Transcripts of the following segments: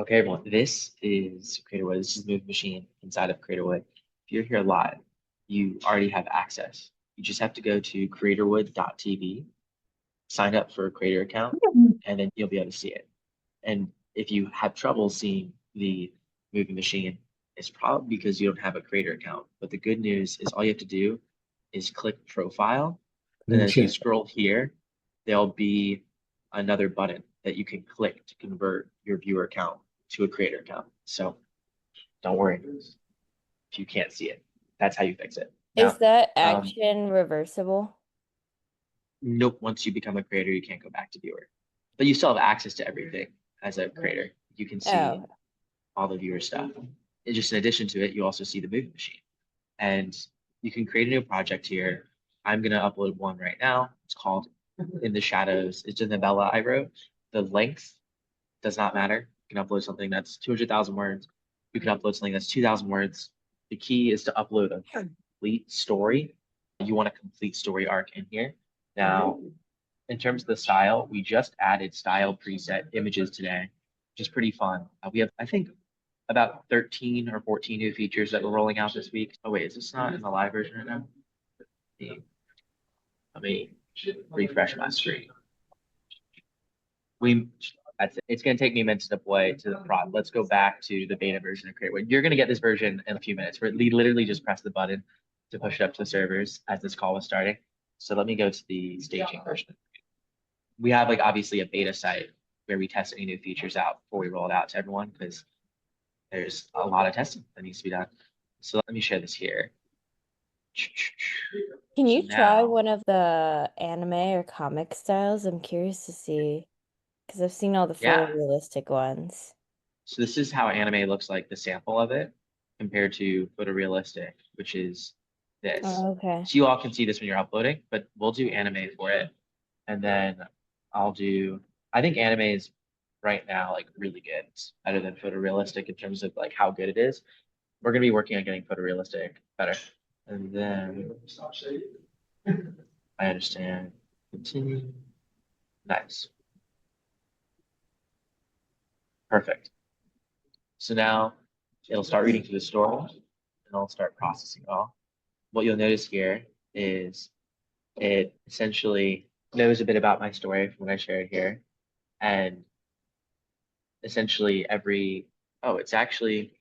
Okay, everyone, this is Creatorwood. This is Move Machine inside of Creatorwood. If you're here live, you already have access. You just have to go to creatorwood.tv, sign up for a creator account, and then you'll be able to see it. And if you have trouble seeing the moving machine, it's probably because you don't have a creator account. But the good news is all you have to do is click profile. And then if you Check. scroll here, there'll be another button that you can click to convert your viewer account to a creator account. So don't worry if you can't see it. That's how you fix it. Is Now, that um, action reversible? nope, once you become a creator, you can't go back to viewer. But you still have access to everything as a creator. You can see Oh, all the viewer stuff. And just in addition to it, you also see the movie machine. And you can create a new project here. I'm gonna upload one right now. It's called In the Shadows. It's a novella I wrote. The length does not matter. You can upload something that's 200,000 words. You can upload something that's 2,000 words. The key is to upload a complete story. You want a complete story arc in here. Now, in terms of the style, we just added style preset images today, which is pretty fun. We have, I think, about 13 or 14 new features that we're rolling out this week. Oh, wait, is this not in the live version right now? Let me refresh my screen. We that's it. It's gonna take me a minute to deploy to the prod. Let's go back to the beta version of Createwood. You're gonna get this version in a few minutes. We literally just press the button to push it up to the servers as this call was starting. So let me go to the staging version. We have like obviously a beta site where we test any new features out before we roll it out to everyone because there's a lot of testing that needs to be done. So let me share this here. can So you try now, one of the anime or comic styles? I'm curious to see because I've seen all the yeah. photorealistic ones. So this is how anime looks like, the sample of it, compared to photorealistic, which is this. Oh, okay. So you all can see this when you're uploading, but we'll do anime for it. And then I'll do, I think anime is right now like really good. It's better than photorealistic in terms of like how good it is. We're gonna be working on getting photorealistic better. And then I understand. Continue. Nice. Perfect. So now it'll start reading through the story and it'll start processing it all. What you'll notice here is it essentially knows a bit about my story from what I shared here. And essentially oh, it's actually,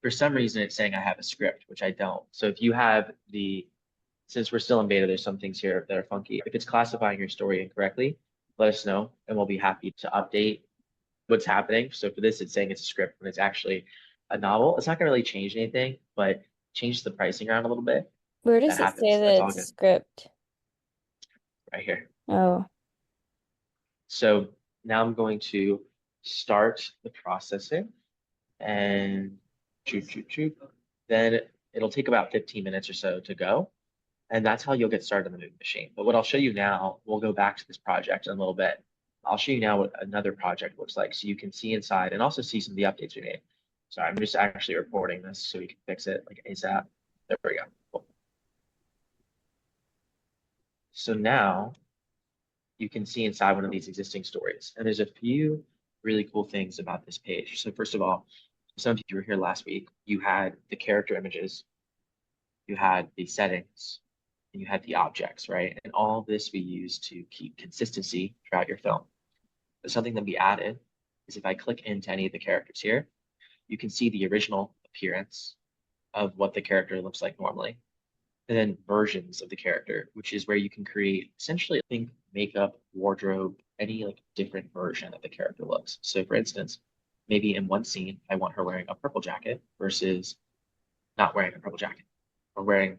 for some reason, it's saying I have a script, which I don't. So if you have since we're still in beta, there's some things here that are funky. If it's classifying your story incorrectly, let us know and we'll be happy to update what's happening. So for this, it's saying it's a script when it's actually a novel. It's not gonna really change anything, but change the pricing around a little bit. Where That does it say happens. That's that all it's a good script? right here. Oh, So now I'm going to start the processing and choop, choop, choop. Then it'll take about 15 minutes or so to go. And that's how you'll get started on the movie machine. But what I'll show you now, we'll go back to this project in a little bit. I'll show you now what another project looks like so you can see inside and also see some of the updates we made. Sorry, I'm just actually reporting this so we can fix it like ASAP. There we go. Cool. So now you can see inside one of these existing stories. And there's a few really cool things about this page. So first of all, some of you were here last week, you had the character images, you had the settings, and you had the objects, right? And all of this we use to keep consistency throughout your film. But something that we added is if I click into any of the characters here, you can see the original appearance of what the character looks like normally, and then versions of the character, which is where you can create essentially, I think, makeup, wardrobe, any like different version of the character looks. So for instance, maybe in one scene, I want her wearing a purple jacket versus not wearing a purple jacket or wearing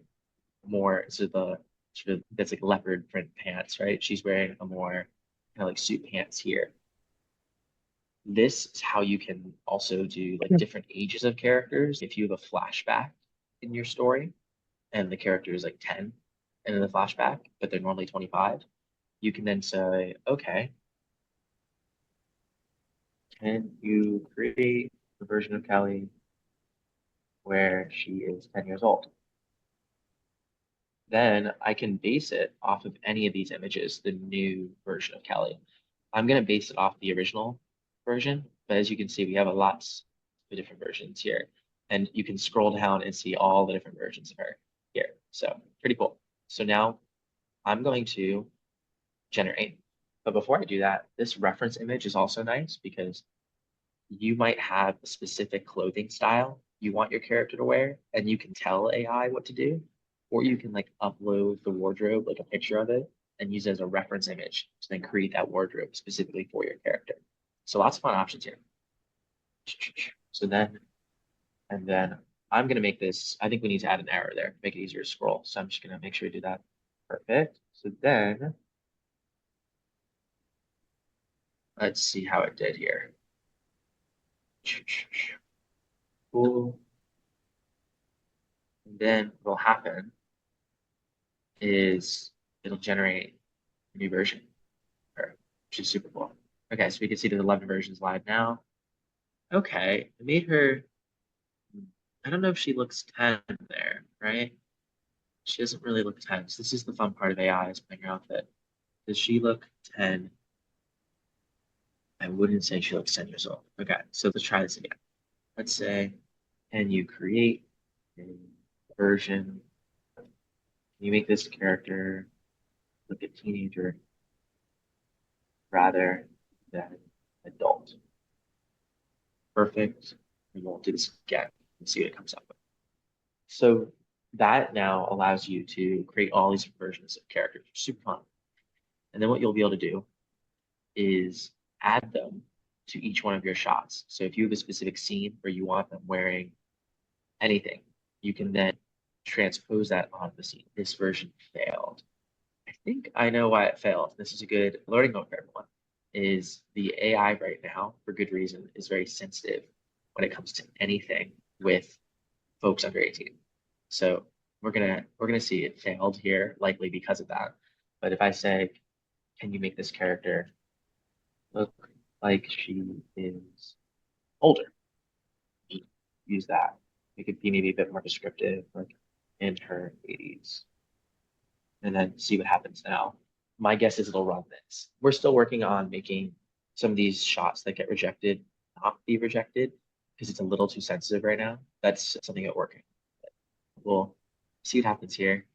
more sort of that's like leopard print pants, right? She's wearing a more kind of like suit pants here. This is how you can also do like different ages of characters. If you have a flashback in your story, and the character is like 10 and in the flashback, but they're normally 25, you can then say, okay, can you create a version of Kelly where she is 10 years old? Then I can base it off of any of these images, the new version of Kelly. I'm going to base it off the original version, But as you can see, we have a lots of different versions here. And you can scroll down and see all the different versions of her here. So pretty cool. So now I'm going to generate. But before I do that, this reference image is also nice because you might have a specific clothing style you want your character to wear, and you can tell AI what to do, or you can like upload the wardrobe, like a picture of it, and use it as a reference image to then create that wardrobe specifically for your character. So lots of fun options here. So then, and then I'm gonna make this, I think we need to add an arrow there, make it easier to scroll. So I'm just gonna make sure we do that. Perfect. So then let's see how it did here. Cool. And then what'll happen is it'll generate a new version, which is super cool. Okay, so we can see there's 11 versions live now. Okay, I made her, I don't know if she looks 10 there, right? She doesn't really look 10. So this is the fun part of AI is playing her outfit. Does she look 10? I wouldn't say she looks 10 years old. Okay, so let's try this again. Let's say, can you create a version? Can you make this character look a teenager rather than adult? Perfect. We won't do this again and see what it comes up with. So that now allows you to create all these versions of characters. Super fun. And then what you'll be able to do is add them to each one of your shots. So if you have a specific scene where you want them wearing anything, you can then transpose that onto the scene. This version failed. I think I know why it failed. This is a good learning moment for everyone. Is the AI right now, for good reason, is very sensitive when it comes to anything with folks under 18. So we're gonna see it failed here, likely because of that. But if I say, can you make this character look like she is older? Use that. It could be maybe a bit more descriptive, like in her 80s, and then see what happens now. My guess is it'll run this. We're still working on making some of these shots that get rejected not be rejected because it's a little too sensitive right now. That's something at working. We'll see what happens here.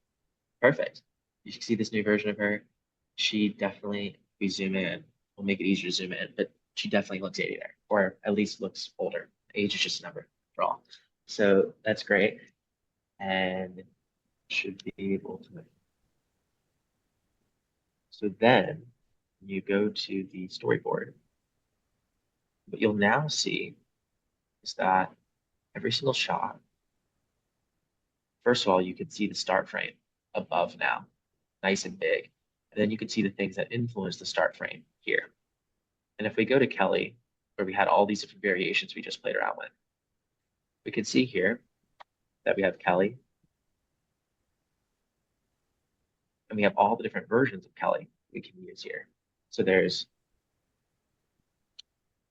Perfect. You can see this new version of her. She definitely, we zoom in, we'll make it easier to zoom in, but she definitely looks 80 there, or at least looks older. Age is just a number for all. So that's great. And should be able to. So then you go to the storyboard. What you'll now see is that every single shot, first of all, you can see the start frame above now, nice and big. And then you can see the things that influence the start frame here. And if we go to Kelly, where we had all these different variations we just played around with, we can see here that we have Kelly, and we have all the different versions of Kelly we can use here. So there's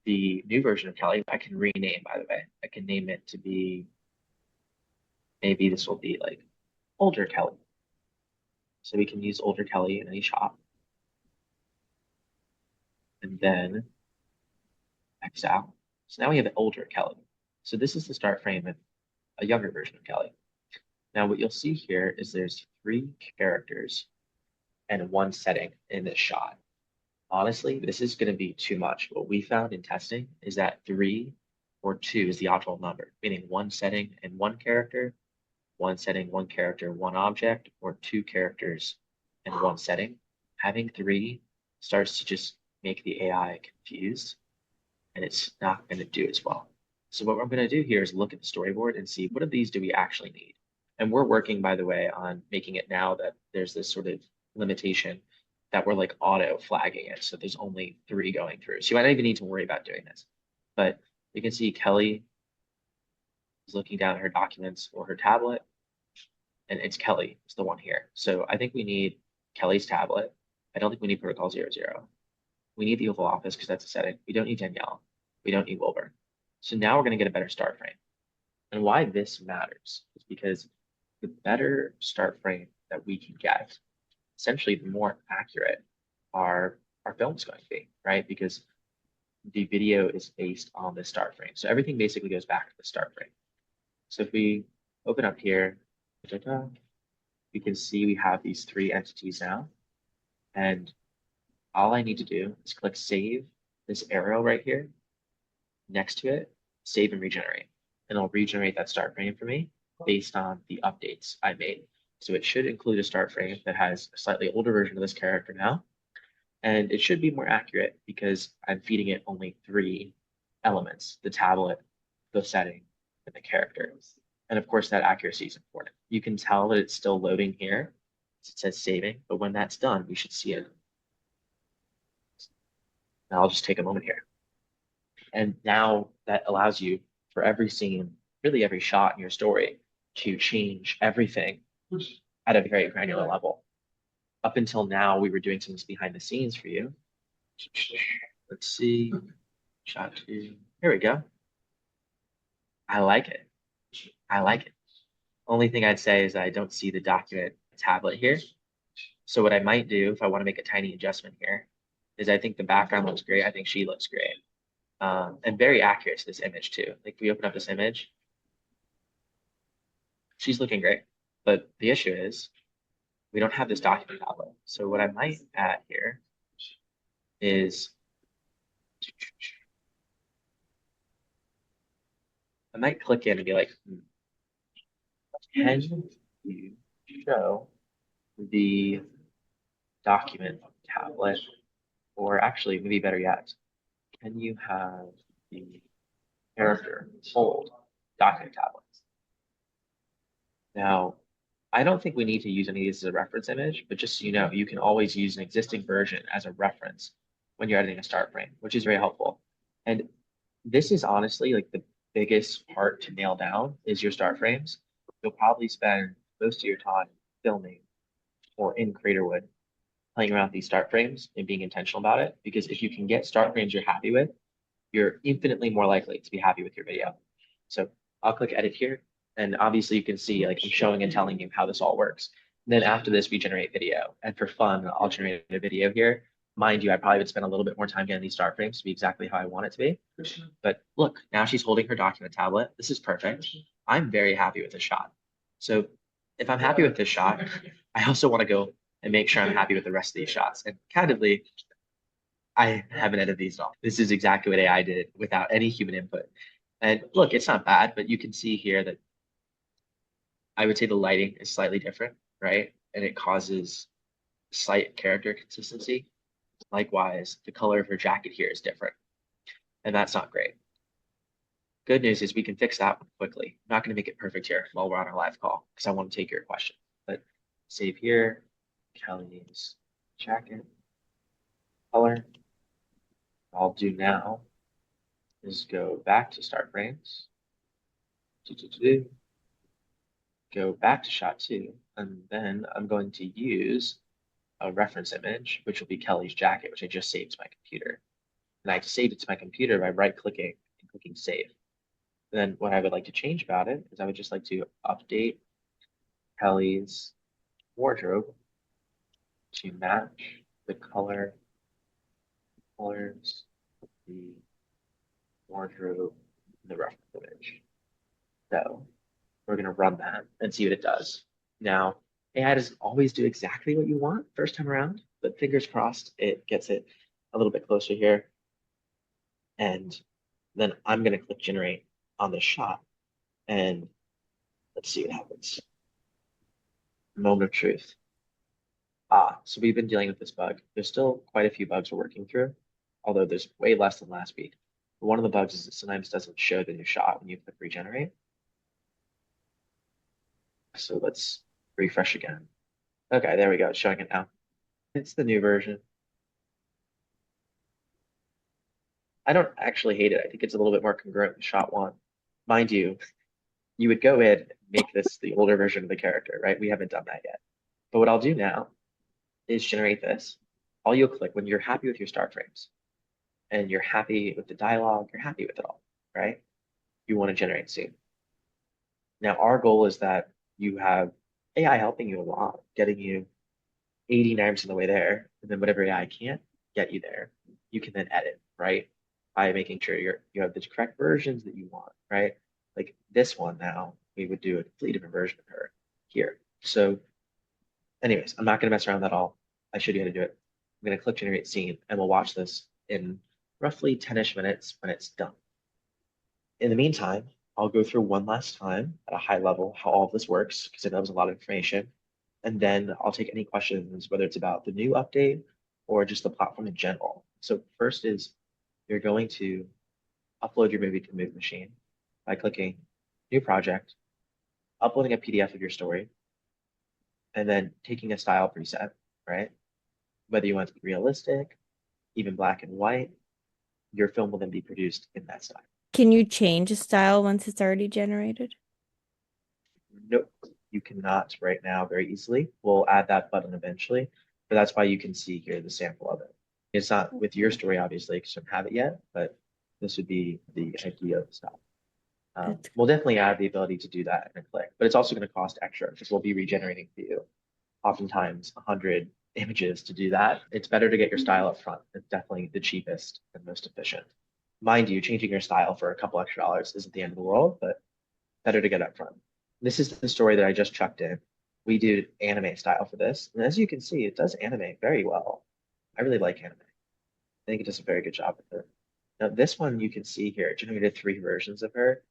the new version of Kelly. I can rename, by the way. I can name it to be, maybe this will be like older Kelly. So we can use older Kelly in any shot. And then X out. So now we have an older Kelly. So this is the start frame of a younger version of Kelly. Now what you'll see here is there's 3 characters and 1 setting in this shot. Honestly, this is going to be too much. What we found in testing is that 3 or 2 is the optimal number, meaning 1 setting and 1 character, 1 setting, 1 character, 1 object, or 2 characters and 1 setting. Having 3 starts to just make the AI confused, and it's not going to do as well. So what I'm going to do here is look at the storyboard and see what of these do we actually need. And we're working, by the way, on making it now that there's this sort of limitation that we're like auto flagging it. So there's only 3 going through. So you might not even need to worry about doing this. But you can see Kelly is looking down at her documents or her tablet, and it's Kelly, it's the one here. So I think we need Kelly's tablet. I don't think we need protocol 00. We need the Oval Office because that's a setting. We don't need Danielle. We don't need Wilbur. So now we're going to get a better start frame. And why this matters is because the better start frame that we can get, essentially the more accurate our film's going to be, right? Because the video is based on the start frame. So everything basically goes back to the start frame. So if we open up here, we can see we have these three entities now. And all I need to do is click save this arrow right here next to it, save and regenerate. And it'll regenerate that start frame for me based on the updates I made. So it should include a start frame that has a slightly older version of this character now. And it should be more accurate because I'm feeding it only three elements, the tablet, the setting, and the character. And of course, that accuracy is important. You can tell that it's still loading here. It says saving, but when that's done, we should see it. Now I'll just take a moment here. And now that allows you for every scene, really every shot in your story, to change everything at a very granular level. Up until now, we were doing things behind the scenes for you. Let's see. Shot two. Here we go. I like it. I like it. Only thing I'd say is I don't see the document tablet here. So what I might do if I want to make a tiny adjustment here is I think the background looks great. I think she looks great. And very accurate to this image too. Like we open up this image, she's looking great. But the issue is we don't have this document tablet. So what I might add here is I might click in and be like, can you show the document tablet? Or actually, maybe better yet, can you have the character hold document tablets? Now, I don't think we need to use any of these as a reference image, but just so you know, you can always use an existing version as a reference when you're editing a start frame, which is very helpful. And this is honestly like the biggest part to nail down is your start frames. You'll probably spend most of your time filming or in Creatorwood playing around with these start frames and being intentional about it. Because if you can get start frames you're happy with, you're infinitely more likely to be happy with your video. So I'll click edit here. And obviously you can see like I'm showing and telling you how this all works. And then after this, we generate video. And for fun, I'll generate a video here. Mind you, I probably would spend a little bit more time getting these start frames to be exactly how I want it to be. But look, now she's holding her document tablet. This is perfect. I'm very happy with this shot. So if I'm happy with this shot, I also want to go and make sure I'm happy with the rest of these shots. And candidly, I haven't edited these at all. This is exactly what AI did without any human input. And look, it's not bad, but you can see here that I would say the lighting is slightly different, right? And it causes slight character consistency. Likewise, the color of her jacket here is different, and that's not great. Good news is we can fix that one quickly. I'm not going to make it perfect here while we're on our live call because I want to take your question. But save here, Kelly's jacket color. I'll do now is go back to start frames, go back to shot two, and then I'm going to use a reference image, which will be Kelly's jacket, which I just saved to my computer. And I saved it to my computer by right-clicking and clicking save. Then what I would like to change about it is I would just like to update Kelly's wardrobe to match the colors of the wardrobe in the reference image. So we're going to run that and see what it does. Now, AI doesn't always do exactly what you want first time around, but fingers crossed it gets it a little bit closer here. And then I'm going to click generate on this shot and let's see what happens. Moment of truth. So we've been dealing with this bug. There's still quite a few bugs we're working through, although there's way less than last week. But one of the bugs is it sometimes doesn't show the new shot when you click regenerate. So let's refresh again. Okay, there we go. It's showing it now. It's the new version. I don't actually hate it. I think it's a little bit more congruent with shot one. Mind you, you would go in and make this the older version of the character, right? We haven't done that yet. But what I'll do now is generate this. All you'll click when you're happy with your start frames and you're happy with the dialogue, you're happy with it all, right? You want to generate soon. Now, our goal is that you have AI helping you a lot, getting you 89% of the way there. And then whatever AI can't get you there, you can then edit, right? by making sure you have the correct versions that you want, right? Like this one now, we would do a completely different version of her here. So anyways, I'm not going to mess around at all. I showed you how to do it. I'm going to click generate scene and we'll watch this in roughly 10-ish minutes when it's done. In the meantime, I'll go through one last time at a high level how all of this works because I know it was a lot of information. And then I'll take any questions, whether it's about the new update or just the platform in general. So first is you're going to upload your movie to the movie machine by clicking new project, uploading a PDF of your story, and then taking a style preset, right? Whether you want it to be realistic, even black and white, your film will then be produced in that style. Can you change a style once it's already generated? Nope, you cannot right now very easily. We'll add that button eventually, but that's why you can see here the sample of it. It's not with your story, obviously, because you don't have it yet, but this would be the idea of the style. It's We'll definitely add the ability to do that in a click, but it's also going to cost extra because we'll be regenerating for you oftentimes 100 images to do that. It's better to get your style up front. It's definitely the cheapest and most efficient. Mind you, changing your style for a couple extra dollars isn't the end of the world, but better to get up front. This is the story that I just chucked in. We did anime style for this. And as you can see, it does animate very well. I really like anime. I think it does a very good job with it. Now, this one you can see here, it generated 3 versions of her.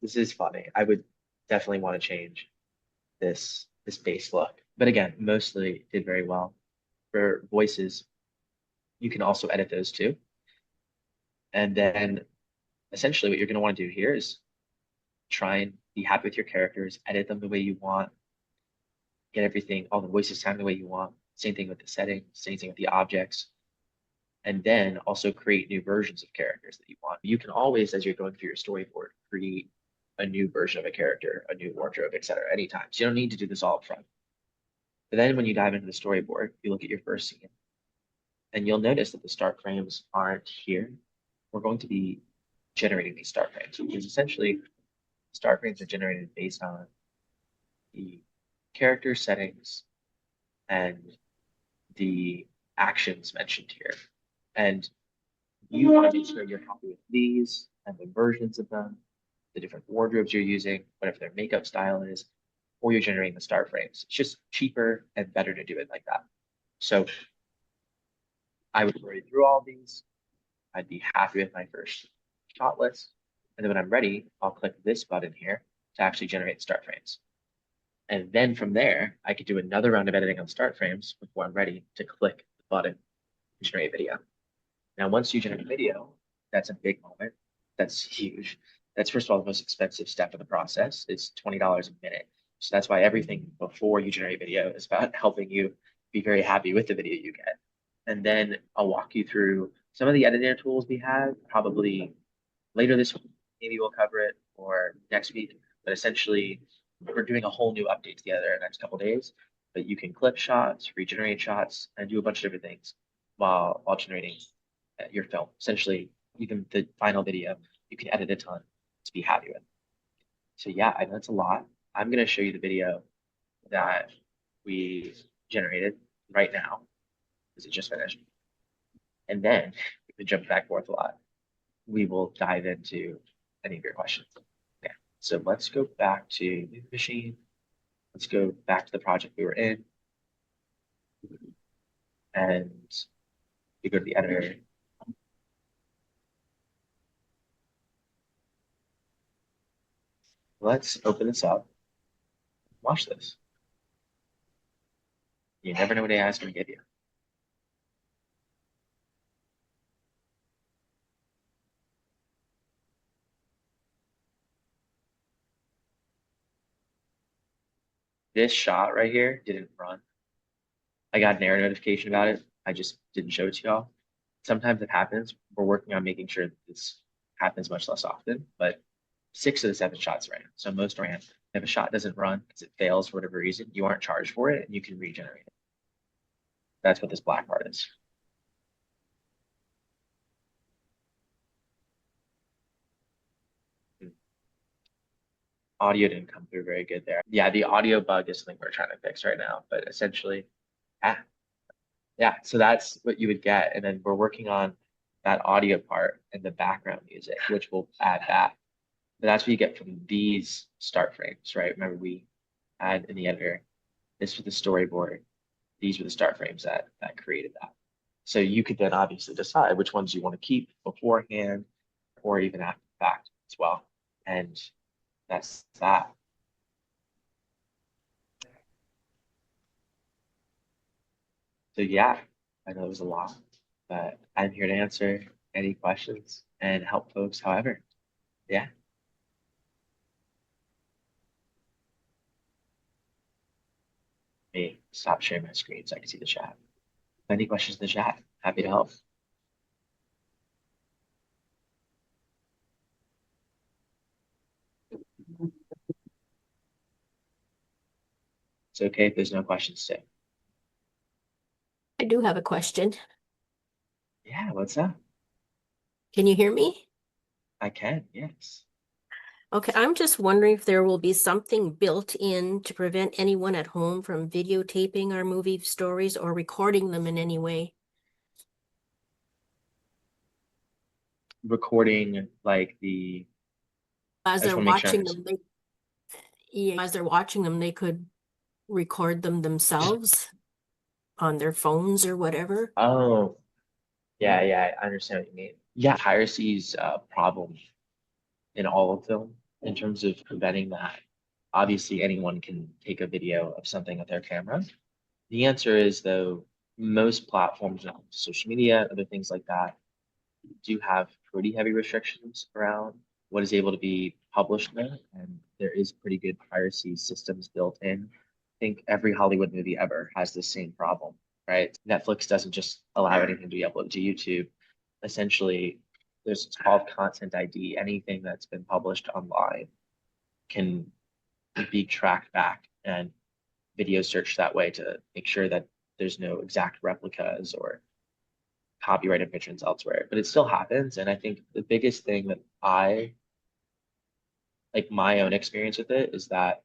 This is funny. I would definitely want to change this base look. But again, mostly did very well. For voices, you can also edit those too. And then essentially what you're going to want to do here is try and be happy with your characters, edit them the way you want, get everything, all the voices sound the way you want. Same thing with the settings, same thing with the objects. And then also create new versions of characters that you want. You can always, as you're going through your storyboard, create a new version of a character, a new wardrobe, etc. anytime. So you don't need to do this all up front. But then when you dive into the storyboard, you look at your first scene, and you'll notice that the start frames aren't here. We're going to be generating these start frames, which is essentially start frames are generated based on the character settings and the actions mentioned here. And you want to make sure you're happy with these and the versions of them, the different wardrobes you're using, whatever their makeup style is, or you're generating the start frames. It's just cheaper and better to do it like that. So I would worry through all these. I'd be happy with my first shot list. And then when I'm ready, I'll click this button here to actually generate start frames. And then from there, I could do another round of editing on start frames before I'm ready to click the button to generate video. Now, once you generate video, that's a big moment. That's huge. That's first of all the most expensive step of the process. It's $20 a minute. So that's why everything before you generate video is about helping you be very happy with the video you get. And then I'll walk you through some of the editing tools we have, probably later this week, maybe we'll cover it, or next week. But essentially, we're doing a whole new update together in the next couple of days. But you can clip shots, regenerate shots, and do a bunch of different things while generating your film. Essentially, even the final video, you can edit a ton to be happy with. So yeah, I know it's a lot. I'm going to show you the video that we generated right now because it just finished. And then we can jump back and forth a lot. We will dive into any of your questions. Okay, so let's go back to the machine. Let's go back to the project we were in. And we go to the editor. Let's open this up. Watch this. You never know what AI is going to give you. This shot right here didn't run. I got an error notification about it. I just didn't show it to y'all. Sometimes it happens. We're working on making sure that this happens much less often, but 6 of the 7 shots ran. So most ran. If a shot doesn't run because it fails for whatever reason, you aren't charged for it and you can regenerate it. That's what this black part is. Audio didn't come through very good there. Yeah, the audio bug is something we're trying to fix right now, but essentially, yeah, so that's what you would get. And then we're working on that audio part and the background music, which we'll add that. But that's what you get from these start frames, right? Remember we had in the editor, this was the storyboard, these were the start frames that created that. So you could then obviously decide which ones you want to keep beforehand or even after the fact as well. And that's that. So yeah, I know it was a lot, but I'm here to answer any questions and help folks however. Yeah, me stop sharing my screen so I can see the chat. Any questions in the chat? Happy to help. It's okay if there's no questions today. I do have a question. Yeah, what's up? Can you hear me? I can, yes. Okay, I'm just wondering if there will be something built in to prevent anyone at home from videotaping our movie stories or recording them in any way. Recording like the, As I just they're want to make sure I watching understand. them, yeah, as they're watching them, they could record them themselves on their phones or whatever. Oh, yeah, yeah, I understand what you mean. Yeah, piracy's a problem in all of them in terms of preventing that. Obviously, anyone can take a video of something with their camera. The answer is, though, most platforms, social media, other things like that, do have pretty heavy restrictions around what is able to be published there, and there is pretty good piracy systems built in. I think every Hollywood movie ever has the same problem, right? Netflix doesn't just allow anything to be uploaded to YouTube. Essentially, there's it's called content ID. Anything that's been published online can be tracked back and video searched that way to make sure that there's no exact replicas or copyright infringements elsewhere. But it still happens. And I think the biggest thing that I like my own experience with it is that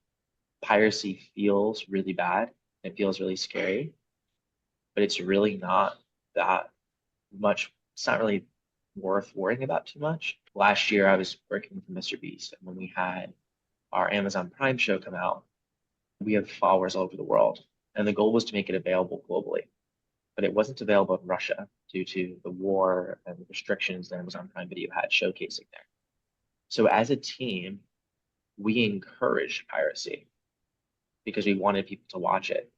piracy feels really bad. It feels really scary, but it's really not that much. It's not really worth worrying about too much. Last year, I was working for Mr. Beast, and when we had our Amazon Prime show come out, we have followers all over the world, and the goal was to make it available globally. But it wasn't available in Russia due to the war and the restrictions that Amazon Prime Video had showcasing there. So as a team, we encouraged piracy because we wanted people to watch it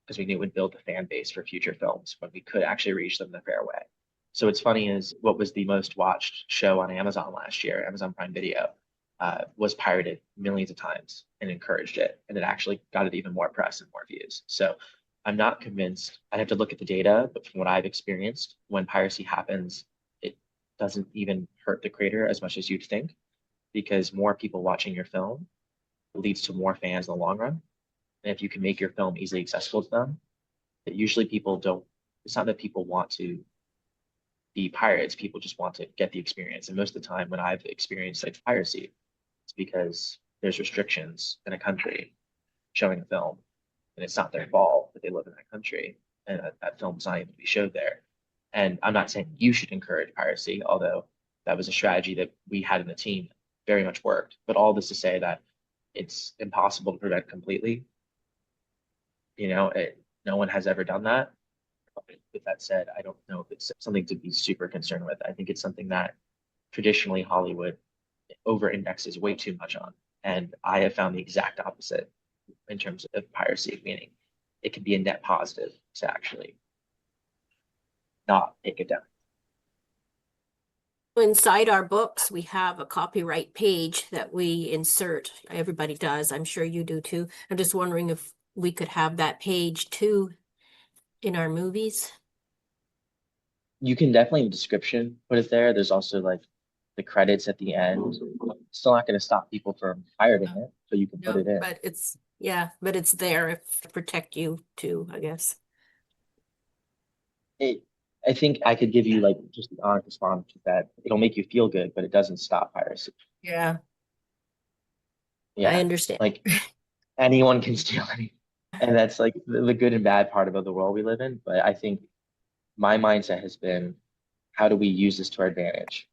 because we knew it would build the fan base for future films when we could actually reach them the fair way. So what's funny is what was the most watched show on Amazon last year, Amazon Prime Video, was pirated millions of times and encouraged it, and it actually got it even more press and more views. So I'm not convinced. I'd have to look at the data, but from what I've experienced, when piracy happens, it doesn't even hurt the creator as much as you'd think, because more people watching your film leads to more fans in the long run. And if you can make your film easily accessible to them, that usually people don't, it's not that people want to be pirates, people just want to get the experience. And most of the time when I've experienced like piracy, it's because there's restrictions in a country showing a film and it's not their fault that they live in that country and that film's not able to be showed there. And I'm not saying you should encourage piracy, although that was a strategy that we had in the team very much worked. But all this to say that it's impossible to prevent completely. No one has ever done that. With that said, I don't know if it's something to be super concerned with. I think it's something that traditionally Hollywood over indexes way too much on. And I have found the exact opposite in terms of piracy, meaning it can be a net positive to actually not take it down. Inside our books, we have a copyright page that we insert. Everybody does. I'm sure you do too. I'm just wondering if we could have that page too in our movies. You can definitely in the description put it there. There's also like the credits at the end. Still not going to stop people from pirating it, but you can put No, it in. but it's there to protect you too, I guess. It, I think I could give you like just the honest response that it'll make you feel good, but it doesn't stop piracy. Yeah, I Yeah, understand. like anyone can steal anything, and that's like the good and bad part about the world we live in. But I think my mindset has been how do we use this to our advantage?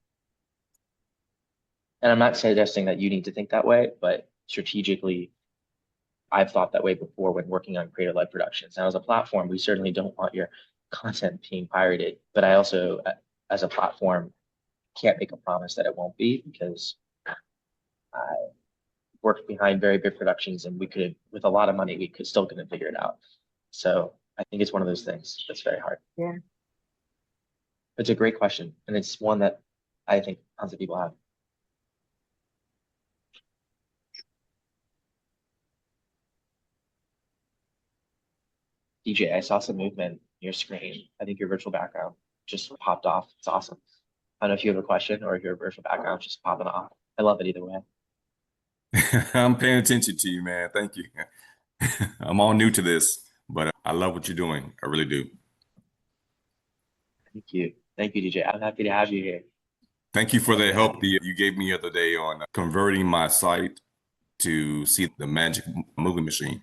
And I'm not suggesting that you need to think that way, but strategically, I've thought that way before when working on creator-led productions. Now, as a platform, we certainly don't want your content being pirated, but I also, as a platform, can't make a promise that it won't be because I worked behind very big productions and we could, with a lot of money, we could still couldn't figure it out. So I think it's one of those things that's very hard. Yeah. It's a great question, and it's one that I think tons of people have. DJ, I saw some movement in your screen. I think your virtual background just popped off. It's awesome. I don't know if you have a question or if your virtual background just popping off. I love it either way. I'm paying attention to you, man. Thank you. I'm all new to this, but I love what you're doing. I really do. Thank you. Thank you, DJ. I'm happy to have you here. Thank you for the help that you gave me the other day on converting my site to see the magic movie machine.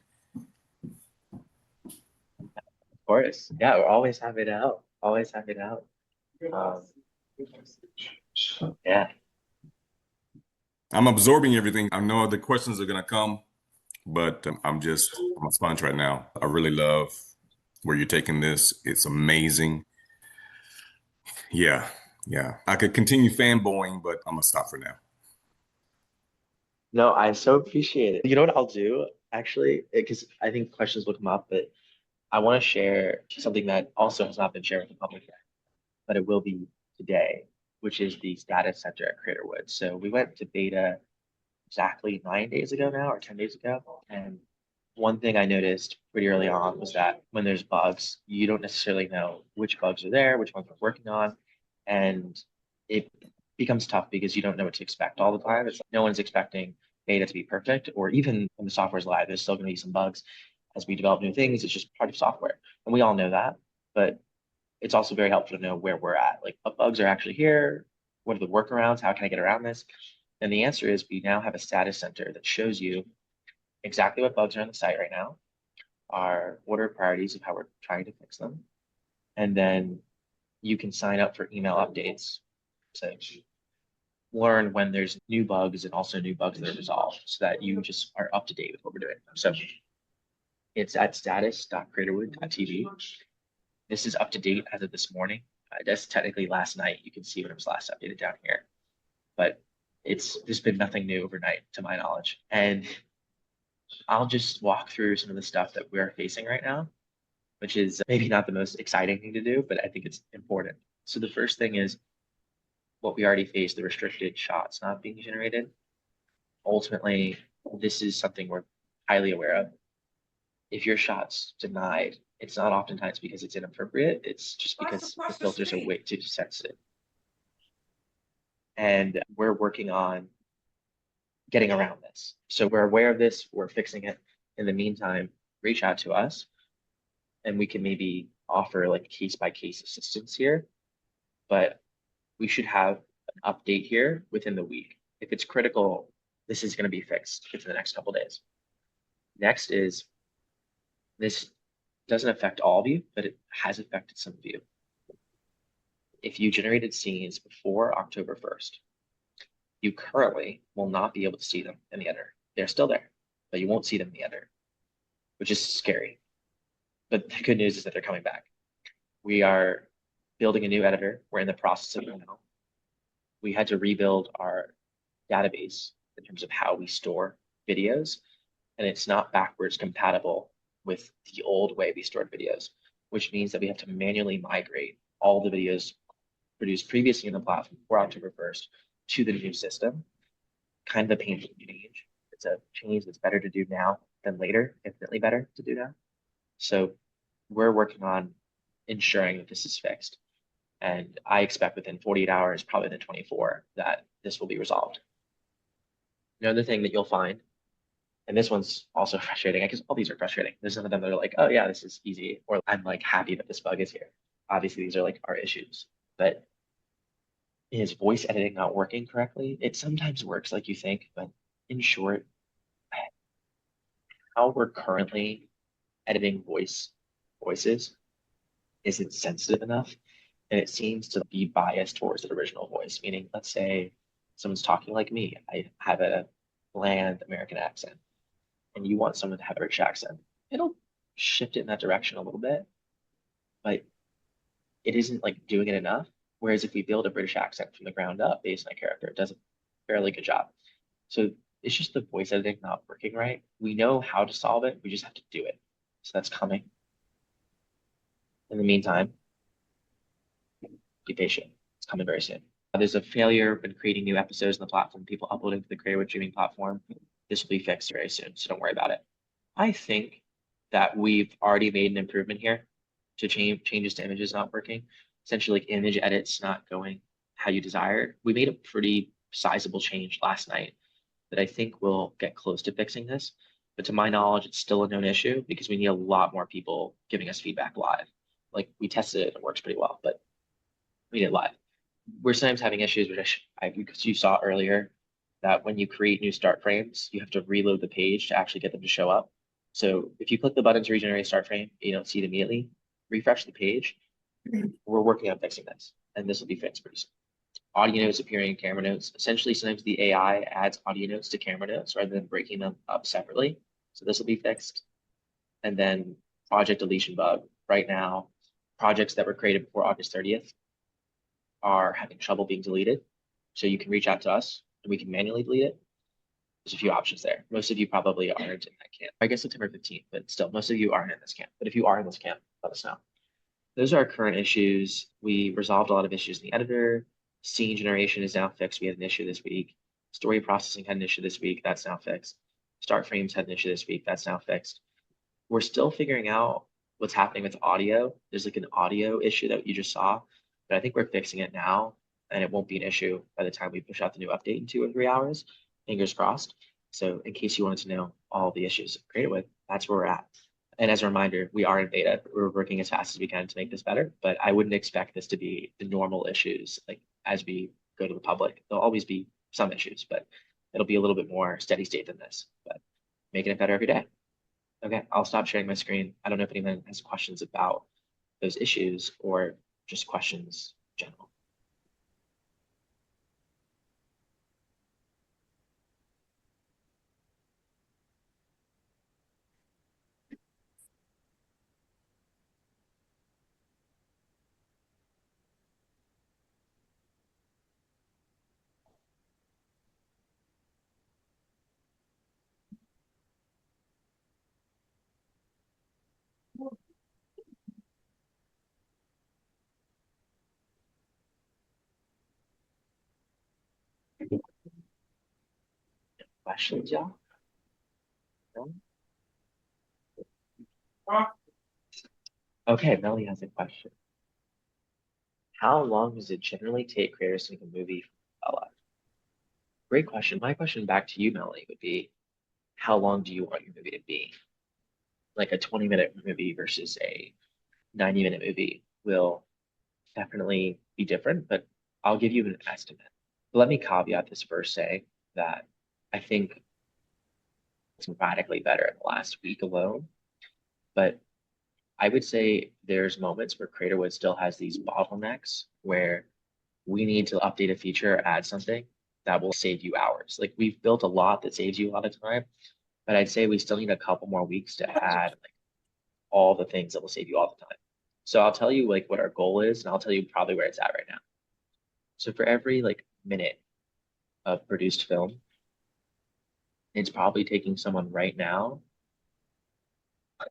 Of course. Yeah, we're always happy to help. Always happy to help. Yeah. I'm absorbing everything. I know the questions are going to come, but I'm a sponge right now. I really love where you're taking this. It's amazing. Yeah. I could continue fanboying, but I'm going to stop for now. No, I so appreciate it. You know what I'll do, actually, because I think questions will come up, but I want to share something that also has not been shared with the public yet, but it will be today, which is the data center at Creatorwood. So we went to beta exactly 9 days ago now, or 10 days ago. And one thing I noticed pretty early on was that when there's bugs, you don't necessarily know which bugs are there, which ones we're working on. And it becomes tough because you don't know what to expect all the time. It's like no one's expecting beta to be perfect, or even when the software is live, there's still going to be some bugs as we develop new things. It's just part of software. And we all know that. But it's also very helpful to know where we're at. Like, what bugs are actually here? What are the workarounds? How can I get around this? And the answer is we now have a status center that shows you exactly what bugs are on the site right now, our order of priorities of how we're trying to fix them. And then you can sign up for email updates to learn when there's new bugs and also new bugs that are resolved so that you just are up to date with what we're doing. So it's at status.creatorwood.tv. This is up to date as of this morning. That's technically last night. You can see when it was last updated down here. But there's been nothing new overnight to my knowledge. And I'll just walk through some of the stuff that we're facing right now, which is maybe not the most exciting thing to do, but I think it's important. So the first thing is what we already faced, the restricted shots not being generated. Ultimately, this is something we're highly aware of. If your shot's denied, it's not oftentimes because it's inappropriate. It's just because the filters are way too sensitive. And we're working on getting around this. So we're aware of this, we're fixing it. In the meantime, reach out to us and we can maybe offer like case by case assistance here. But we should have an update here within the week. If it's critical, this is going to be fixed within the next couple of days. Next is this doesn't affect all of you, but it has affected some of you. If you generated scenes before October 1st, you currently will not be able to see them in the editor. They're still there, but you won't see them in the editor, which is scary. But the good news is that they're coming back. We are building a new editor. We're in the process of it now. We had to rebuild our database in terms of how we store videos, and it's not backwards compatible with the old way we stored videos, which means that we have to manually migrate all the videos produced previously in the platform before October 1st to the new system. Kind of a painful change. It's a change that's better to do now than later, infinitely better to do now. So we're working on ensuring that this is fixed. And I expect within 48 hours, probably within 24, that this will be resolved. Another thing that you'll find, and this one's also frustrating, I guess all these are frustrating. There's some of them that are like, oh yeah, this is easy, or I'm like happy that this bug is here. Obviously, these are like our issues, but is voice editing not working correctly? It sometimes works like you think, but in short, how we're currently editing voices isn't sensitive enough and it seems to be biased towards the original voice, meaning, let's say someone's talking like me. I have a bland American accent, and you want someone to have a British accent. It'll shift it in that direction a little bit, but it isn't like doing it enough. Whereas if we build a British accent from the ground up based on a character, it does a fairly good job. So it's just the voice editing not working right. We know how to solve it. We just have to do it. So that's coming. In the meantime, be patient. It's coming very soon. There's a failure in creating new episodes on the platform, people uploading to the Creatorwood streaming platform. This will be fixed very soon, so don't worry about it. I think that we've already made an improvement here to changes to images not working. Essentially, like image edits not going how you desire. We made a pretty sizable change last night that I think will get close to fixing this. But to my knowledge, it's still a known issue because we need a lot more people giving us feedback live. Like we tested it and it works pretty well, but we did it live. We're sometimes having issues, which because you saw earlier that when you create new start frames, you have to reload the page to actually get them to show up. So if you click the button to regenerate start frame, you don't see it immediately, refresh the page. We're working on fixing this, and this will be fixed pretty soon. Audio notes appearing in camera notes. Essentially, sometimes the AI adds audio notes to camera notes rather than breaking them up separately. So this will be fixed. And then project deletion bug. Right now, projects that were created before August 30th are having trouble being deleted. So you can reach out to us and we can manually delete it. There's a few options there. Most of you probably aren't in that camp. I guess September 15th, but still, most of you aren't in this camp. But if you are in this camp, let us know. Those are our current issues. We resolved a lot of issues in the editor. Scene generation is now fixed. We had an issue this week. Story processing had an issue this week. That's now fixed. Start frames had an issue this week. That's now fixed. We're still figuring out what's happening with audio. There's like an audio issue that you just saw, but I think we're fixing it now, and it won't be an issue by the time we push out the new update in 2 or 3 hours. Fingers crossed. So in case you wanted to know all the issues created with, that's where we're at. And as a reminder, we are in beta. We're working as fast as we can to make this better, but I wouldn't expect this to be the normal issues like as we go to the public. There'll always be some issues, but it'll be a little bit more steady state than this, but making it better every day. Okay, I'll stop sharing my screen. I don't know if anyone has questions about those issues or just questions in general. Questions, y'all? No? Okay, Melly has a question. How long does it generally take creators to make a movie from Bella? Great question. My question back to you, Melly, would be, how long do you want your movie to be? Like a 20-minute movie versus a 90-minute movie will definitely be different, but I'll give you an estimate. Let me caveat this first, say that I think it's radically better in the last week alone, but I would say there's moments where Creatorwood still has these bottlenecks where we need to update a feature, add something that will save you hours. Like we've built a lot that saves you a lot of time, but I'd say we still need a couple more weeks to add like all the things that will save you all the time. So I'll tell you like what our goal is, and I'll tell you probably where it's at right now. So for every like minute of produced film, it's probably taking someone right now.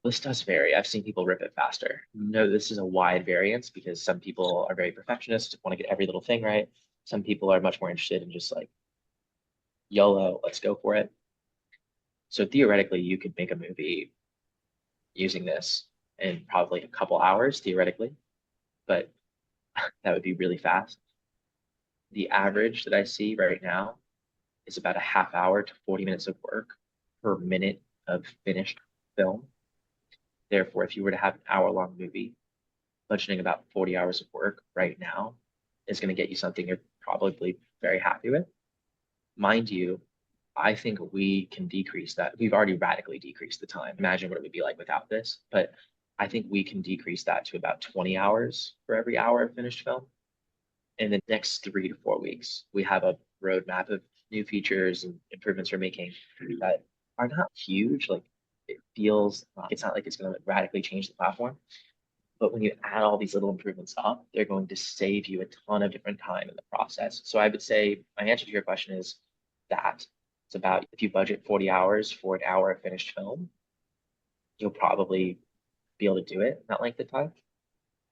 This does vary. I've seen people rip it faster. No, this is a wide variance because some people are very perfectionist, want to get every little thing right. Some people are much more interested in just like YOLO, let's go for it. So theoretically, you could make a movie using this in probably a couple hours, theoretically, but that would be really fast. The average that I see right now is about a half hour to 40 minutes of work per minute of finished film. Therefore, if you were to have an hour-long movie, budgeting about 40 hours of work right now is going to get you something you're probably very happy with. Mind you, I think we can decrease that. We've already radically decreased the time. Imagine what it would be like without this. But I think we can decrease that to about 20 hours for every hour of finished film. In the next 3 to 4 weeks, we have a roadmap of new features and improvements we're making that are not huge. Like it feels, it's not like it's going to radically change the platform. But when you add all these little improvements up, they're going to save you a ton of different time in the process. So I would say my answer to your question is that it's about if you budget 40 hours for an hour of finished film, you'll probably be able to do it in that length of time.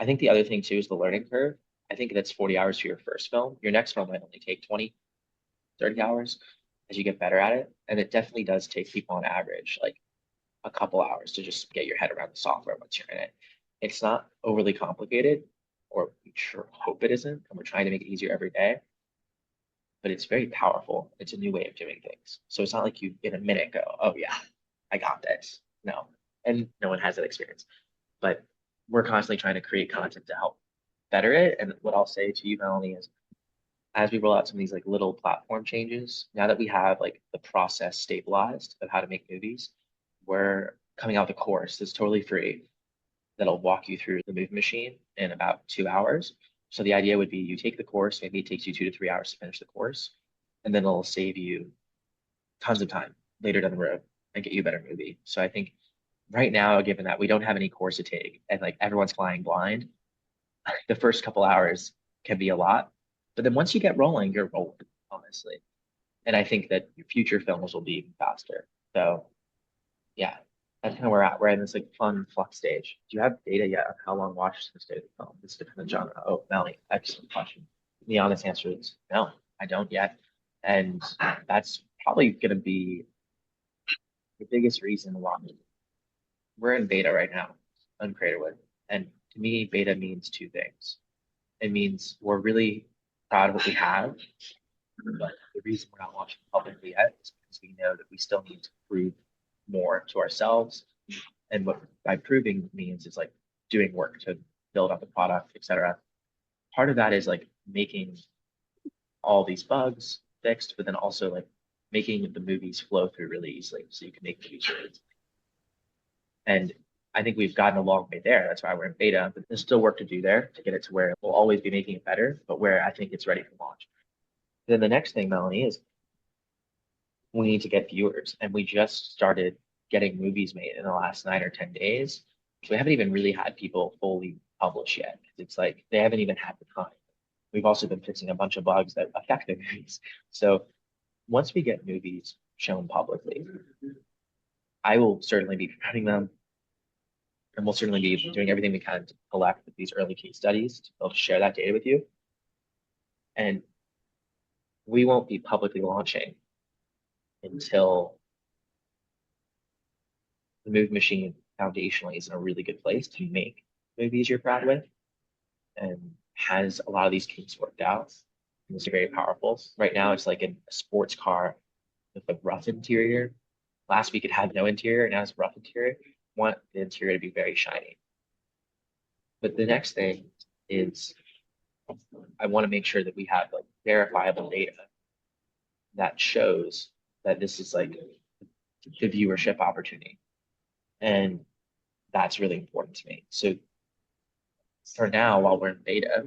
I think the other thing too is the learning curve. I think that's 40 hours for your first film. Your next film might only take 20, 30 hours as you get better at it. And it definitely does take people on average like a couple hours to just get your head around the software once you're in it. It's not overly complicated, or we sure hope it isn't, and we're trying to make it easier every day. But it's very powerful. It's a new way of doing things. So it's not like you in a minute go, oh yeah, I got this. No. And no one has that experience. But we're constantly trying to create content to help better it. And what I'll say to you, Melanie, is as we roll out some of these like little platform changes, now that we have like the process stabilized of how to make movies, we're coming out with a course that's totally free that'll walk you through the movie machine in about 2 hours. So the idea would be you take the course, maybe it takes you 2 to 3 hours to finish the course, and then it'll save you tons of time later down the road and get you a better movie. So I think right now, given that we don't have any course to take and like everyone's flying blind, the first couple hours can be a lot. But then once you get rolling, you're rolling, honestly. And I think that your future films will be even faster. So yeah, that's kind of where we're at. We're in this like fun flux stage. Do you have data yet on how long watched this day of the film? It's different genre. Oh, Melanie, excellent question. The honest answer is no, I don't yet. And that's probably gonna be the biggest reason why we're in beta right now on Creatorwood. And to me, beta means two things. It means we're really proud of what we have, but the reason we're not launching publicly yet is because we know that we still need to prove more to ourselves. And what by proving means is like doing work to build up the product, etc. Part of that is like making all these bugs fixed, but then also like making the movies flow through really easily so you can make movies really easily. And I think we've gotten a long way there. That's why we're in beta, but there's still work to do there to get it to where we'll always be making it better, but where I think it's ready for launch. Then the next thing, Melanie, is we need to get viewers. And we just started getting movies made in the last 9 or 10 days. So we haven't even really had people fully publish yet. It's like they haven't even had the time. We've also been fixing a bunch of bugs that affect the movies. So once we get movies shown publicly, I will certainly be promoting them. And we'll certainly be doing everything we can to collect these early case studies to be able to share that data with you. And we won't be publicly launching until the movie machine foundationally is in a really good place to make movies you're proud with and has a lot of these kinks worked out. And it's very powerful. Right now, it's like a sports car with a rough interior. Last week, it had no interior, and now it's a rough interior. I want the interior to be very shiny. But the next thing is I want to make sure that we have like verifiable data that shows that this is like the viewership opportunity. And that's really important to me. So for now, while we're in beta,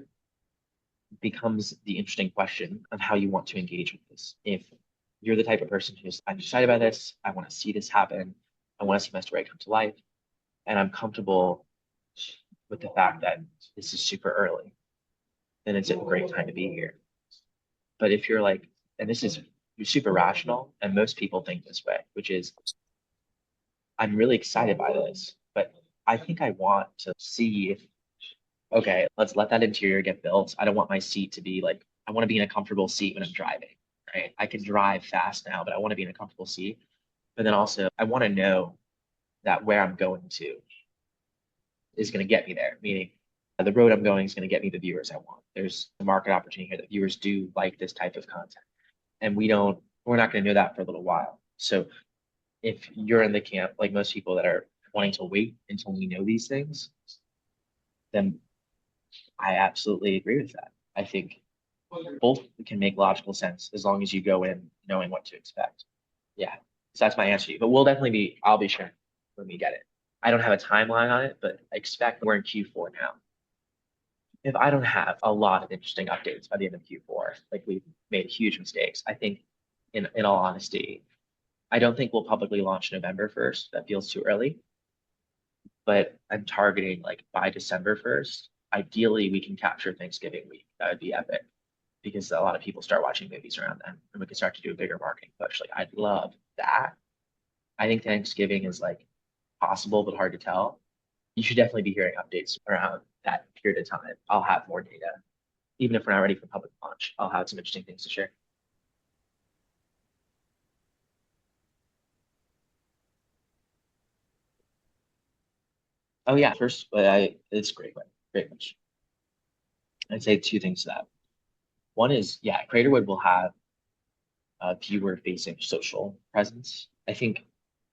becomes the interesting question of how you want to engage with this. If you're the type of person who's, I'm excited by this, I want to see this happen, I want to see my story come to life, and I'm comfortable with the fact that this is super early, then it's a great time to be here. But if you're like, and this is, you're super rational, and most people think this way, which is, I'm really excited by this, but I think I want to see if, okay, let's let that interior get built. I don't want my seat to be like, I want to be in a comfortable seat when I'm driving, right? I can drive fast now, but I want to be in a comfortable seat. But then also, I want to know that where I'm going to is going to get me there, meaning the road I'm going is going to get me the viewers I want. There's a market opportunity here that viewers do like this type of content. And we're not going to know that for a little while. So if you're in the camp, like most people that are wanting to wait until we know these things, then I absolutely agree with that. I think both can make logical sense as long as you go in knowing what to expect. Yeah, so that's my answer to you. But I'll be sure when we get it. I don't have a timeline on it, but expect we're in Q4 now. If I don't have a lot of interesting updates by the end of Q4, like we've made huge mistakes, I think in all honesty, I don't think we'll publicly launch November 1st. That feels too early, but I'm targeting like by December 1st. Ideally, we can capture Thanksgiving week. That would be epic because a lot of people start watching movies around then and we can start to do a bigger marketing push. Like I'd love that. I think Thanksgiving is like possible, but hard to tell. You should definitely be hearing updates around that period of time. I'll have more data. Even if we're not ready for public launch, I'll have some interesting things to share. Oh yeah, first, it's a great one. Great question. I'd say two things to that. One is, yeah, Creatorwood will have a viewer facing social presence. I think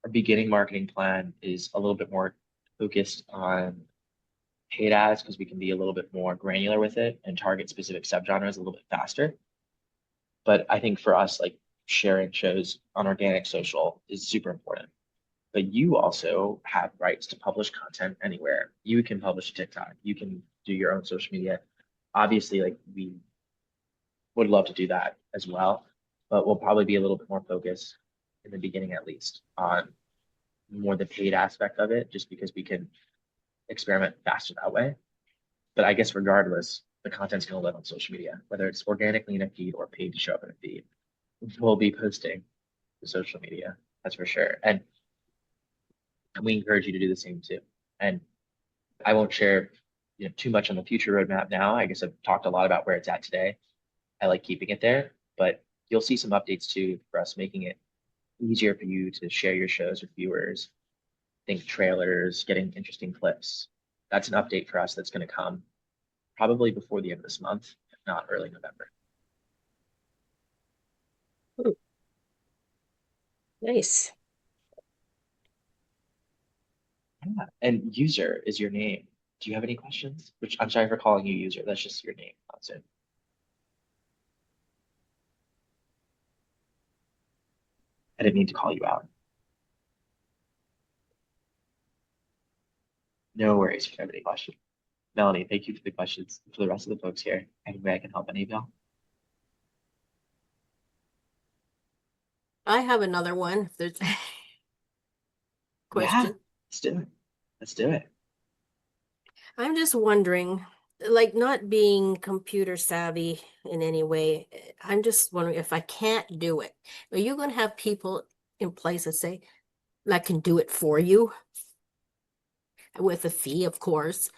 our beginning marketing plan is a little bit more focused on paid ads because we can be a little bit more granular with it and target specific subgenres a little bit faster. But I think for us, like sharing shows on organic social is super important. But you also have rights to publish content anywhere. You can publish to TikTok. You can do your own social media. Obviously, like we would love to do that as well, but we'll probably be a little bit more focused in the beginning, at least, on more the paid aspect of it, just because we can experiment faster that way. But I guess regardless, the content's going to live on social media, whether it's organically in a feed or paid to show up in a feed. We'll be posting to social media, that's for sure. And we encourage you to do the same too. And I won't share too much on the future roadmap now. I guess I've talked a lot about where it's at today. I like keeping it there, but you'll see some updates too for us, making it easier for you to share your shows with viewers. Think trailers, getting interesting clips. That's an update for us that's going to come probably before the end of this month, if not early November. Nice. Yeah. And user is your name. Do you have any questions? Which I'm sorry for calling you user. That's just your name. That's it. I didn't mean to call you out. No worries if you have any questions. Melanie, thank you for the questions. For the rest of the folks here, any way I can help any of y'all? I have another one. If there's Yeah, question. let's do it. Let's do it. I'm just wondering, like not being computer savvy in any way, I'm just wondering if I can't do it, are you going to have people in place that say that can do it for you with a fee, of course,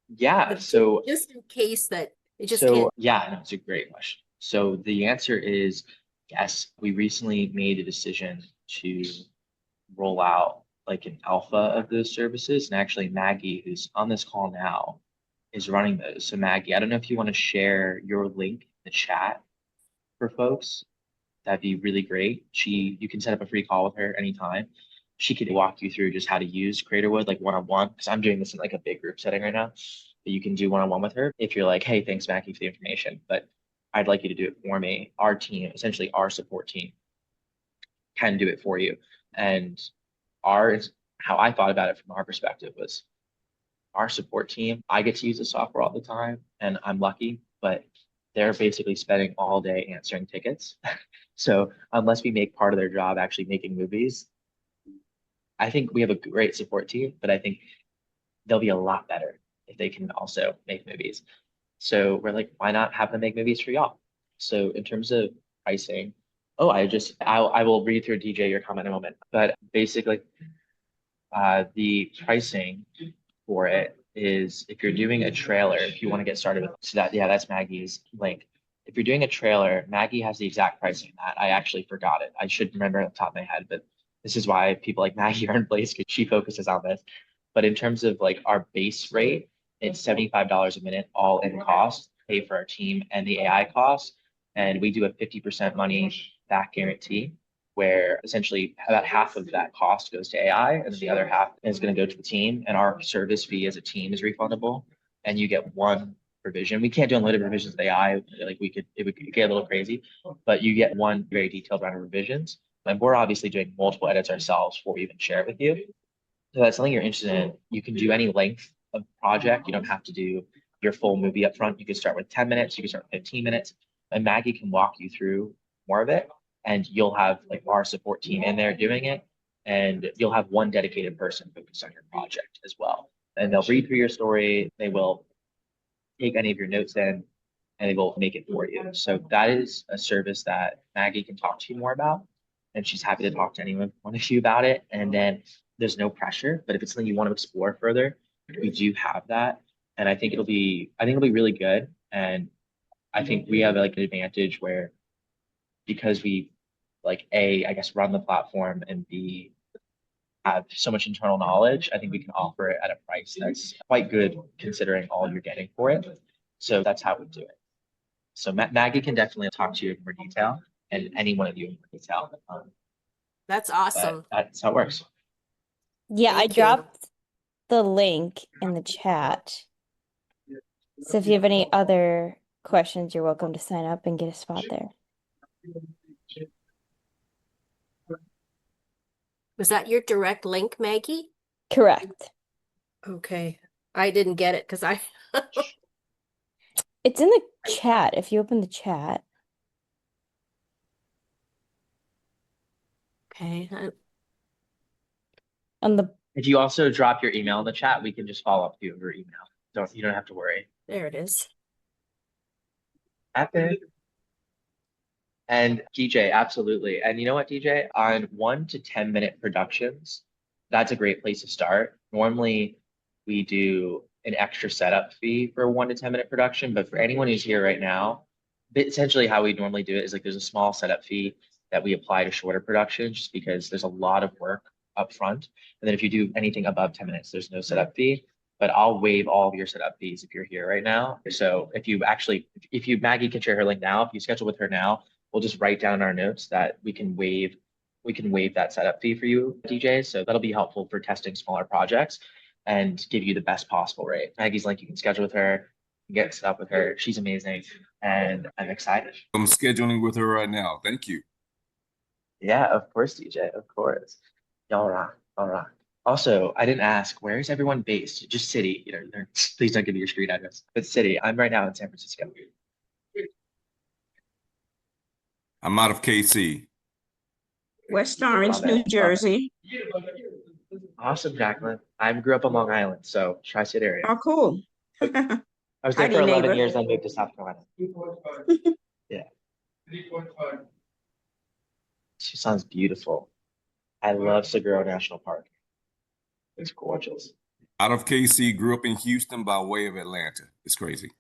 Yeah, but so just in case that it just So can't. yeah, no, it's a great question. So the answer is yes. We recently made a decision to roll out like an alpha of those services. And actually Maggie, who's on this call now, is running those. So Maggie, I don't know if you want to share your link in the chat for folks. That'd be really great. You can set up a free call with her anytime. She could walk you through just how to use Creatorwood like one-on-one, because I'm doing this in like a big group setting right now. But you can do one-on-one with her if you're like, hey, thanks, Mackie, for the information, but I'd like you to do it for me. Our team, essentially our support team, can do it for you. And how I thought about it from our perspective was our support team, I get to use the software all the time and I'm lucky, but they're basically spending all day answering tickets. So unless we make part of their job actually making movies, I think we have a great support team, but I think they'll be a lot better if they can also make movies. So we're like, why not have them make movies for y'all? So in terms of pricing, I will read through DJ your comment in a moment, but basically the pricing for it is if you're doing a trailer, if you want to get started with so that, yeah, that's Maggie's link. If you're doing a trailer, Maggie has the exact pricing of that. I actually forgot it. I should remember at the top of my head, but this is why people like Maggie are in place because she focuses on this. But in terms of like our base rate, it's $75 a minute, all in cost, pay for our team and the AI costs. And we do a 50% money back guarantee where essentially about half of that cost goes to AI and the other half is going to go to the team. And our service fee as a team is refundable. And you get one revision. We can't do unlimited revisions with AI. Like it would get a little crazy, but you get one very detailed round of revisions. And we're obviously doing multiple edits ourselves before we even share it with you. So that's something you're interested in. You can do any length of project. You don't have to do your full movie up front. You can start with 10 minutes, you can start with 15 minutes, and Maggie can walk you through more of it. And you'll have like our support team in there doing it. And you'll have one dedicated person focused on your project as well. And they'll read through your story, they will take any of your notes in, and they will make it for you. So that is a service that Maggie can talk to you more about. And she's happy to talk to anyone one of you about it. And then there's no pressure, but if it's something you want to explore further, we do have that. And I think it'll be really good. And I think we have like an advantage where because we like A, I guess run the platform and B have so much internal knowledge, I think we can offer it at a price that's quite good considering all you're getting for it. So that's how we do it. So Maggie can definitely talk to you in more detail, and any one of you in more detail. That's But awesome. that's how it works. Yeah, I Thank you. dropped the link in the chat. So if you have any other questions, you're welcome to sign up and get a spot there. Was that your direct link, Maggie? Correct. Okay. I didn't get it because It's in the chat. If you open the chat. okay. On the If you also drop your email in the chat, we can just follow up with you over email. You don't have to worry. There it is. Okay. And DJ, absolutely. And you know what, DJ? On 1 to 10 minute productions, that's a great place to start. Normally, we do an extra setup fee for a 1 to 10 minute production, but for anyone who's here right now, essentially how we normally do it is like there's a small setup fee that we apply to shorter productions just because there's a lot of work up front. And then if you do anything above 10 minutes, there's no setup fee. But I'll waive all of your setup fees if you're here right now. So if you Maggie can share her link now, if you schedule with her now, we'll just write down in our notes that we can waive that setup fee for you, DJs. So that'll be helpful for testing smaller projects and give you the best possible rate. Maggie's link, you can schedule with her, get set up with her. She's amazing, and I'm excited. I'm scheduling with her right now. Thank you. Yeah, of course, DJ, of course. Y'all rock, all rock. Also, I didn't ask, where is everyone based? Just city, please don't give me your street address, but city. I'm right now in San Francisco. I'm out of KC. West Orange, Love it, New love it. Jersey. Awesome, Jacqueline. I grew up along Island, so Tri-State area. Oh, cool. I was there Howdy, for 11 neighbor. years, then moved to South Carolina. Yeah. Tucson's beautiful. I love Seguro National Park. It's gorgeous. Out of KC, grew up in Houston by way of Atlanta. It's crazy.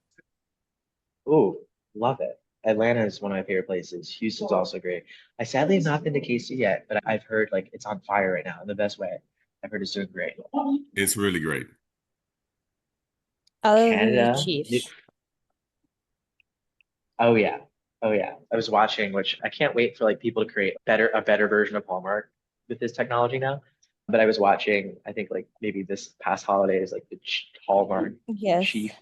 Ooh, love it. Atlanta is one of my favorite places. Houston's also great. I sadly have not been to KC yet, but I've heard like it's on fire right now in the best way. I've heard it's doing great. It's really great. other than the Canada. Chiefs. Oh yeah. Oh yeah. I was watching, which I can't wait for like people to create a better version of Hallmark with this technology now. But I was watching, I think like maybe this past holidays, like the Hallmark Yes. chief.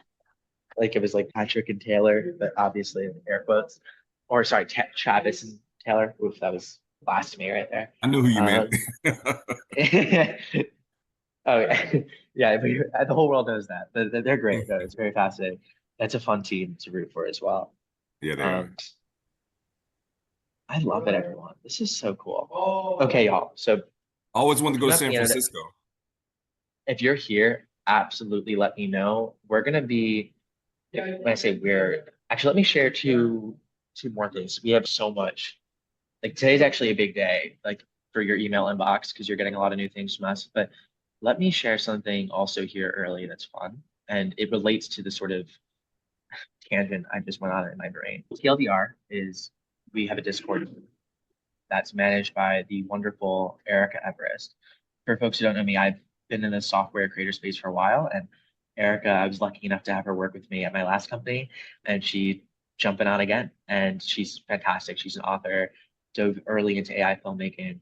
Like it was like Patrick and Taylor, but obviously in air quotes. Or sorry, Travis and Taylor. Oof, that was blasphemy right there. I knew who you meant. Oh yeah, yeah. But the whole world knows that. They're great though. It's very fascinating. That's a fun team to root for as well. Yeah, they are. I love it, everyone. This is so cool. Okay, y'all. So Always wanted to go to Not San the end of it. Francisco. if you're here, absolutely let me know. We're gonna be, when I say we're, actually, let me share two more things. We have so much. Like today's actually a big day, like for your email inbox, because you're getting a lot of new things from us. But let me share something also here early that's fun. And it relates to the sort of tangent I just went on in my brain. TLDR is, we have a Discord that's managed by the wonderful Erica Everest. For folks who don't know me, I've been in the software creator space for a while, and Erica, I was lucky enough to have her work with me at my last company, and she jumping on again. And she's fantastic. She's an author, dove early into AI filmmaking,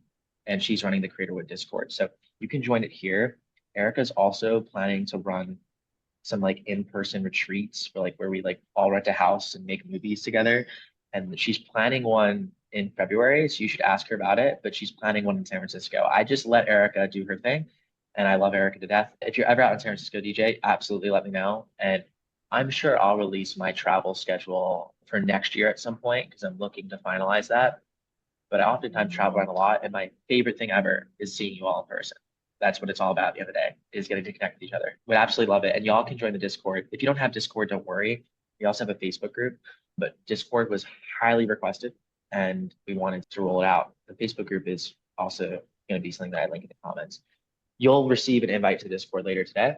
and she's running the Creatorwood Discord. So you can join it here. Erica's also planning to run some like in-person retreats for like where we like all rent a house and make movies together. And she's planning one in February, so you should ask her about it. But she's planning one in San Francisco. I just let Erica do her thing, and I love Erica to death. If you're ever out in San Francisco, DJ, absolutely let me know. And I'm sure I'll release my travel schedule for next year at some point because I'm looking to finalize that. But I oftentimes travel around a lot, and my favorite thing ever is seeing you all in person. That's what it's all about at the end of the day, is getting to connect with each other. Would absolutely love it. And y'all can join the Discord. If you don't have Discord, don't worry. We also have a Facebook group, but Discord was highly requested and we wanted to roll it out. The Facebook group is also going to be something that I link in the comments. You'll receive an invite to the Discord later today.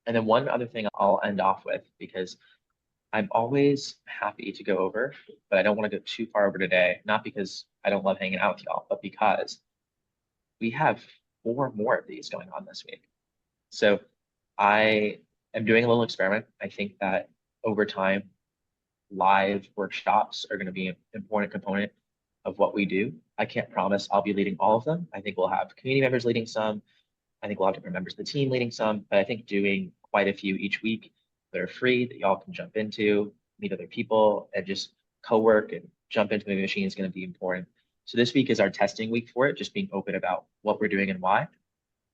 And then one other thing I'll end off with, because I'm always happy to go over, but I don't want to go too far over today, not because I don't love hanging out with y'all, but because we have 4 more of these going on this week. So I am doing a little experiment. I think that over time, live workshops are going to be an important component of what we do. I can't promise I'll be leading all of them. I think we'll have community members leading some. I think we'll have different members of the team leading some, but I think doing quite a few each week that are free that y'all can jump into, meet other people, and just co-work and jump into the machine is going to be important. So this week is our testing week for it, just being open about what we're doing and why.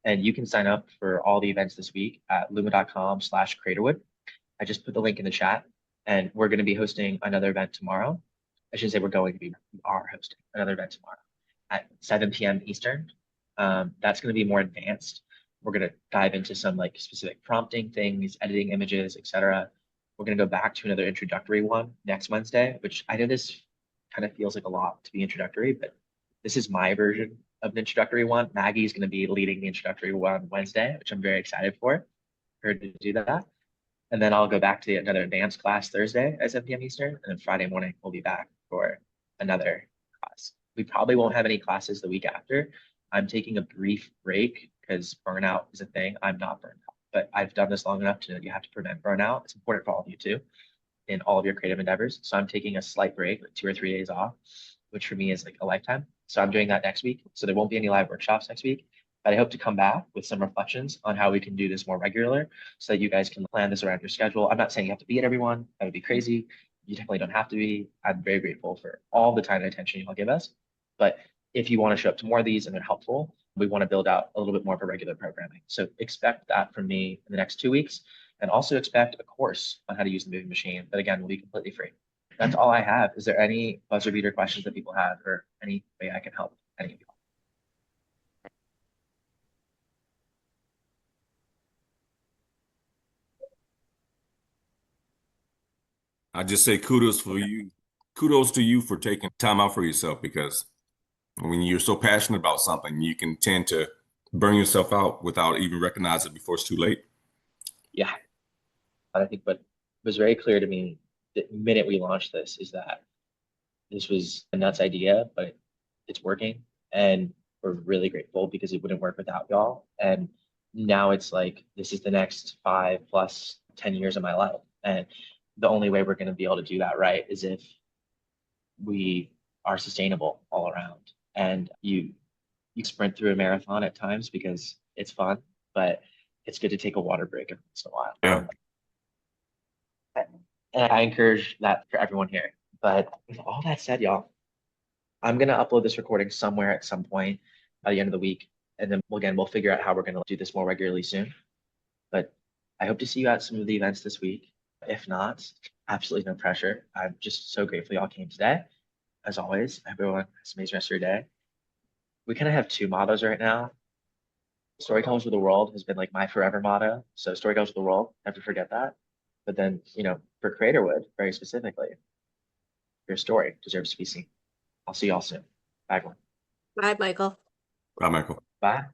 And you can sign up for all the events this week at luma.com/Creatorwood. I just put the link in the chat, and we're going to be hosting another event tomorrow. I should say we are hosting another event tomorrow at 7 p.m. Eastern. That's going to be more advanced. We're going to dive into some like specific prompting things, editing images, etc. We're going to go back to another introductory one next Wednesday, which I know this kind of feels like a lot to be introductory, but this is my version of an introductory one. Maggie is going to be leading the introductory one Wednesday, which I'm very excited for her to do that. And then I'll go back to another advanced class Thursday at 7 p.m. Eastern. And then Friday morning, we'll be back for another class. We probably won't have any classes the week after. I'm taking a brief break because burnout is a thing. I'm not burned out, but I've done this long enough to know that you have to prevent burnout. It's important for all of you too, in all of your creative endeavors. So I'm taking a slight break, like 2 or 3 days off, which for me is like a lifetime. So I'm doing that next week. So there won't be any live workshops next week, but I hope to come back with some reflections on how we can do this more regular so that you guys can plan this around your schedule. I'm not saying you have to be at everyone. That would be crazy. You definitely don't have to be. I'm very grateful for all the time and attention you all give us. But if you want to show up to more of these and they're helpful, we want to build out a little bit more of a regular programming. So expect that from me in the next 2 weeks, and also expect a course on how to use the movie machine that again will be completely free. That's all I have. Is there any buzzer beater questions that people have or any way I can help any of you? I just say kudos for you. Kudos to you for taking time out for yourself, because when you're so passionate about something, you can tend to burn yourself out without even recognizing it before it's too late. Yeah. I think what was very clear to me the minute we launched this is that this was a nuts idea, but it's working. And we're really grateful because it wouldn't work without y'all. And now it's like, this is the next 5 plus 10 years of my life. And the only way we're going to be able to do that right is if we are sustainable all around. And you sprint through a marathon at times because it's fun, but it's good to take a water break every once in a while. Yeah. And I encourage that for everyone here. But with all that said, y'all, I'm going to upload this recording somewhere at some point by the end of the week. And then we'll figure out how we're going to do this more regularly soon. But I hope to see you at some of the events this week. If not, absolutely no pressure. I'm just so grateful y'all came today. As always, everyone has an amazing rest of your day. We kind of have 2 mottos right now. Storytellers of the world has been like my forever motto. So storytellers of the world, never forget that. But then, for Creatorwood, very specifically, your story deserves to be seen. I'll see y'all soon. Bye, everyone. Bye, Michael. Bye, Michael. Bye.